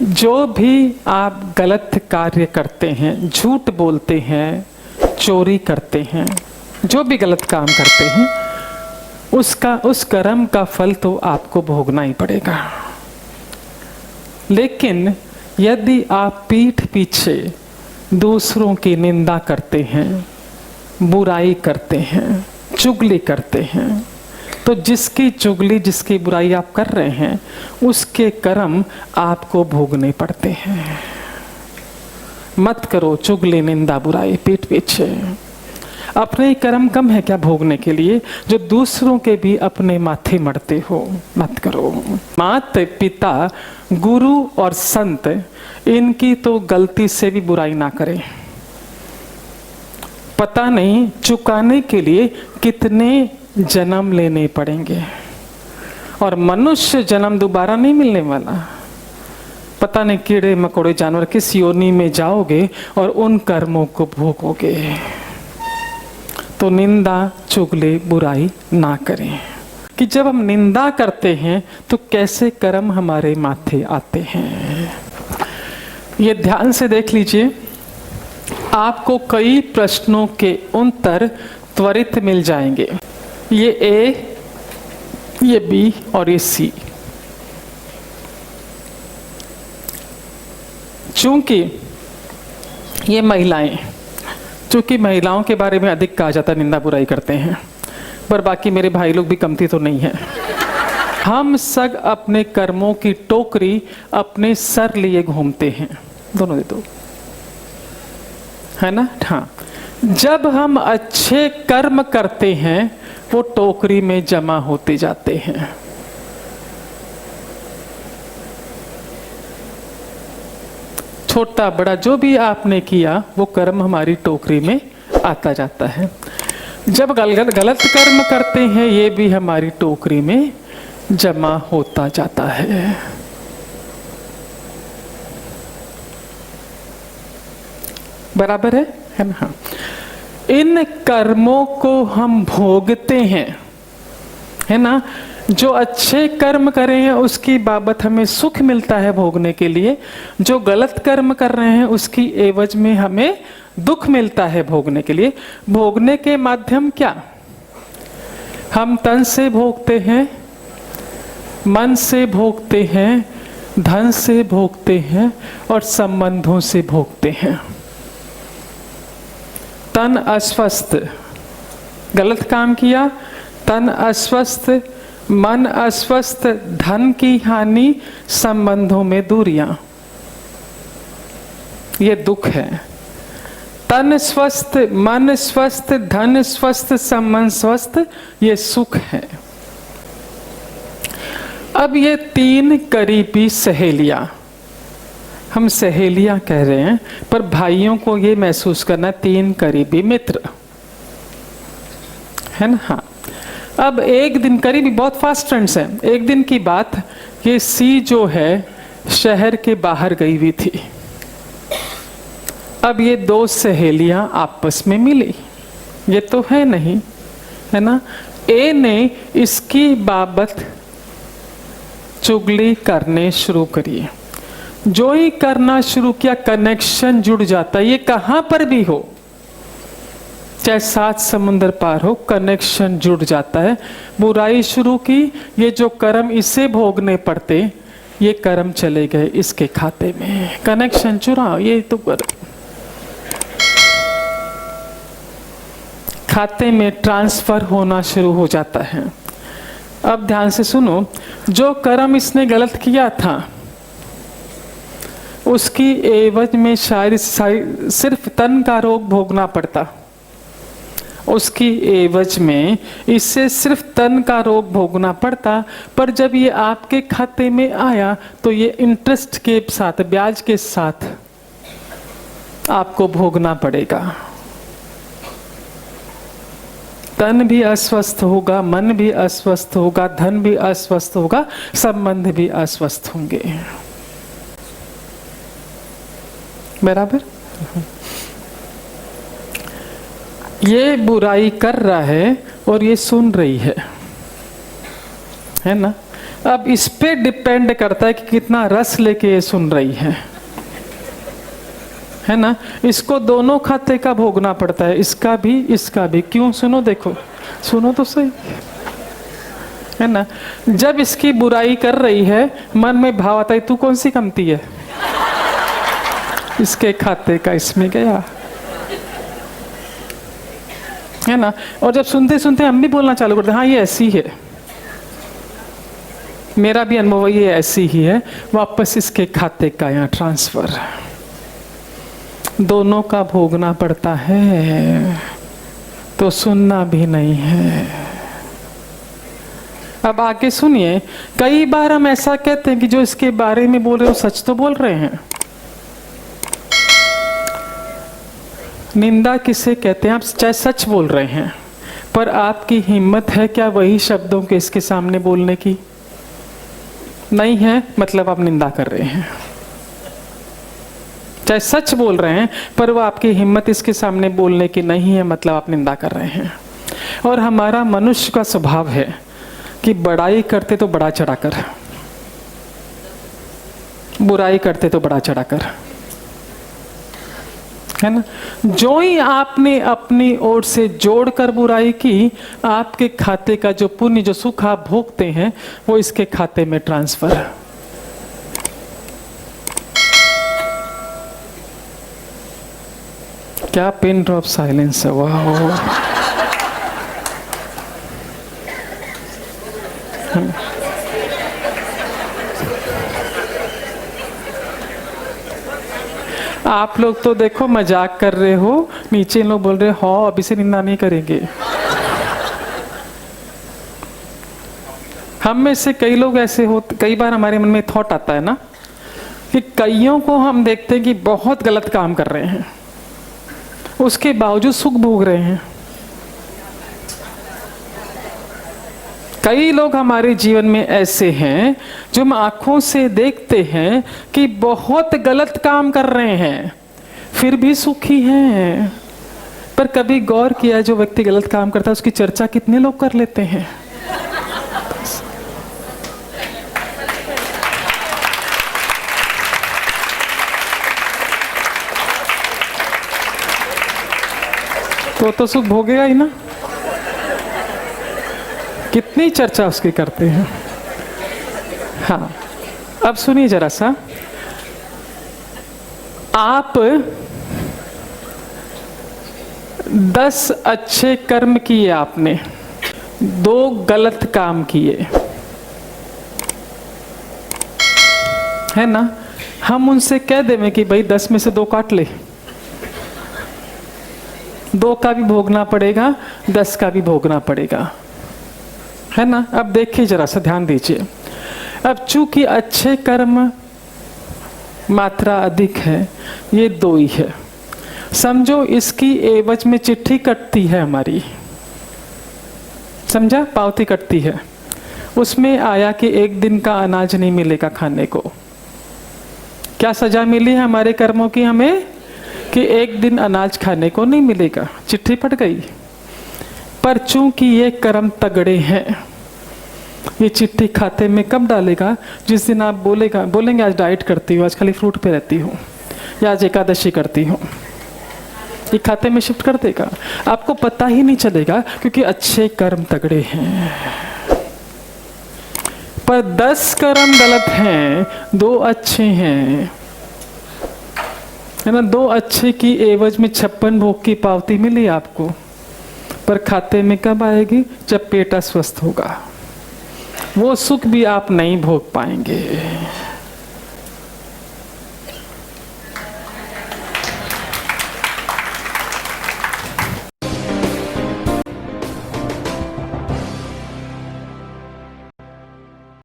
जो भी आप गलत कार्य करते हैं, झूठ बोलते हैं, चोरी करते हैं, जो भी गलत काम करते हैं, उस कर्म का फल तो आपको भोगना ही पड़ेगा। लेकिन यदि आप पीठ पीछे दूसरों की निंदा करते हैं, बुराई करते हैं, चुगली करते हैं, तो जिसकी चुगली, जिसकी बुराई आप कर रहे हैं, उसके कर्म आपको भोगने पड़ते हैं। मत करो चुगली, निंदा, बुराई पीठ पीछे। अपने ही कर्म कम है क्या भोगने के लिए, जो दूसरों के भी अपने माथे मढ़ते हो? मत करो। माता पिता, गुरु और संत, इनकी तो गलती से भी बुराई ना करें। पता नहीं चुकाने के लिए कितने जन्म लेने पड़ेंगे, और मनुष्य जन्म दोबारा नहीं मिलने वाला। पता नहीं कीड़े मकोड़े जानवर किस योनि में जाओगे और उन कर्मों को भोगोगे। तो निंदा, चुगली, बुराई ना करें। कि जब हम निंदा करते हैं तो कैसे कर्म हमारे माथे आते हैं, ये ध्यान से देख लीजिए। आपको कई प्रश्नों के उत्तर त्वरित मिल जाएंगे। ये ए, ये बी और ये सी। चूंकि ये महिलाएं, चूंकि महिलाओं के बारे में अधिक कहा जाता है, निंदा बुराई करते हैं, पर बाकी मेरे भाई लोग भी कमती तो नहीं है। हम सब अपने कर्मों की टोकरी अपने सर लिए घूमते हैं। दोनों दे दो, है ना? हाँ, जब हम अच्छे कर्म करते हैं वो टोकरी में जमा होते जाते हैं। छोटा बड़ा जो भी आपने किया वो कर्म हमारी टोकरी में आता जाता है। जब गलत कर्म करते हैं ये भी हमारी टोकरी में जमा होता जाता है। बराबर है ना? हाँ। इन कर्मों को हम भोगते हैं, है ना? जो अच्छे कर्म करे हैं उसकी बाबत हमें सुख मिलता है भोगने के लिए, जो गलत कर्म कर रहे हैं उसकी एवज में हमें दुख मिलता है भोगने के लिए। भोगने के माध्यम क्या? हम तन से भोगते हैं, मन से भोगते हैं, धन से भोगते हैं और संबंधों से भोगते हैं। तन अस्वस्थ, गलत काम किया, तन अस्वस्थ, मन अस्वस्थ, धन की हानि, संबंधों में दूरियां, ये दुख है। तन स्वस्थ, मन स्वस्थ, धन स्वस्थ, संबंध स्वस्थ, ये सुख है। अब ये तीन करीबी सहेलियां, हम सहेलियां कह रहे हैं, पर भाइयों को ये महसूस करना, तीन करीबी मित्र, है ना? हाँ। अब एक दिन, करीबी बहुत फास्ट फ्रेंड्स हैं, एक दिन की बात, ये सी जो है शहर के बाहर गई हुई थी। अब ये दो सहेलियां आपस में मिली, ये तो है नहीं, है ना? ए ने इसकी बाबत चुगली करने शुरू करी। जो ही करना शुरू किया कनेक्शन जुड़ जाता है। ये कहां पर भी हो, चाहे 7 समुंदर पार हो, कनेक्शन जुड़ जाता है। बुराई शुरू की, ये जो कर्म इसे भोगने पड़ते, ये कर्म चले गए इसके खाते में। कनेक्शन जुड़ा, ये तो खाते में ट्रांसफर होना शुरू हो जाता है। अब ध्यान से सुनो, जो कर्म इसने गलत किया था उसकी एवज में शायद सिर्फ तन का रोग भोगना पड़ता, उसकी एवज में इससे सिर्फ तन का रोग भोगना पड़ता। पर जब ये आपके खाते में आया तो ये इंटरेस्ट के साथ, ब्याज के साथ आपको भोगना पड़ेगा। तन भी अस्वस्थ होगा, मन भी अस्वस्थ होगा, धन भी अस्वस्थ होगा, संबंध भी अस्वस्थ होंगे। बराबर? ये बुराई कर रहा है और ये सुन रही है ना? अब इस पे डिपेंड करता है कि कितना रस लेके ये सुन रही है ना। इसको दोनों खाते का भोगना पड़ता है, इसका भी। क्यों? सुनो, देखो, सुनो तो सही, है ना। जब इसकी बुराई कर रही है, मन में भाव आता है तू कौन सी कमती है, इसके खाते का इसमें गया, है ना। और जब सुनते सुनते हम भी बोलना चालू करते हैं, हाँ ये ऐसी है, मेरा भी अनुभव ये ऐसी ही है, वापस इसके खाते का यहाँ ट्रांसफर। दोनों का भोगना पड़ता है, तो सुनना भी नहीं है। अब आगे सुनिए, कई बार हम ऐसा कहते हैं कि जो इसके बारे में बोल रहे हो सच तो बोल रहे हैं। निंदा किसे कहते हैं? आप चाहे सच बोल रहे हैं, पर आपकी हिम्मत है क्या वही शब्दों के इसके सामने बोलने की? नहीं है, मतलब आप निंदा कर रहे हैं। चाहे सच बोल रहे हैं, पर वो आपकी हिम्मत इसके सामने बोलने की नहीं है, मतलब आप निंदा कर रहे हैं। और हमारा मनुष्य का स्वभाव है कि बड़ाई करते तो बड़ा चढ़ाकर, बुराई करते तो बड़ा चढ़ाकर, है ना। जो ही आपने अपनी ओर से जोड़कर बुराई की, आपके खाते का जो पुण्य, जो सुख आप भोगते हैं, वो इसके खाते में ट्रांसफर। क्या पिन ड्रॉप साइलेंस है, वाह। आप लोग तो देखो मजाक कर रहे हो, नीचे लोग बोल रहे हो अभी से निंदा नहीं करेंगे। हम में से कई लोग ऐसे होते, कई बार हमारे मन में थॉट आता है ना कि कईयों को हम देखते हैं कि बहुत गलत काम कर रहे हैं, उसके बावजूद सुख भोग रहे हैं। कई लोग हमारे जीवन में ऐसे हैं जो हम आंखों से देखते हैं कि बहुत गलत काम कर रहे हैं, फिर भी सुखी हैं। पर कभी गौर किया, जो व्यक्ति गलत काम करता है उसकी चर्चा कितने लोग कर लेते हैं? तो सुख भोगेगा ही ना। कितनी चर्चा उसकी करते हैं। हाँ, अब सुनिए जरा सा, आप 10 अच्छे कर्म किए, आपने 2 गलत काम किए, है ना। हम उनसे कह दें कि भाई 10 में से 2 काट ले, 2 का भी भोगना पड़ेगा, 10 का भी भोगना पड़ेगा, है ना। अब देखिए जरा सा, ध्यान दीजिए। अब चूंकि अच्छे कर्म मात्रा अधिक है, ये 2 ही है, समझो इसकी एवज में चिट्ठी कटती है हमारी, समझा, पावती कटती है, उसमें आया कि 1 दिन का अनाज नहीं मिलेगा खाने को। क्या सजा मिली है हमारे कर्मों की हमें कि 1 दिन अनाज खाने को नहीं मिलेगा, चिट्ठी फट गई। पर चूंकि ये कर्म तगड़े हैं, ये चिट्ठी खाते में कब डालेगा? जिस दिन आप बोलेंगे आज डाइट करती हूँ, आज खाली फ्रूट पे रहती हूँ, या आज एकादशी करती हूँ, ये खाते में शिफ्ट कर देगा। आपको पता ही नहीं चलेगा क्योंकि अच्छे कर्म तगड़े हैं। पर 10 कर्म गलत हैं, 2 अच्छे हैं, है ना। 2 अच्छे की एवज में 56 भोग की पावती मिली आपको, पर खाते में कब आएगी? जब पेट अस्वस्थ होगा, वो सुख भी आप नहीं भोग पाएंगे।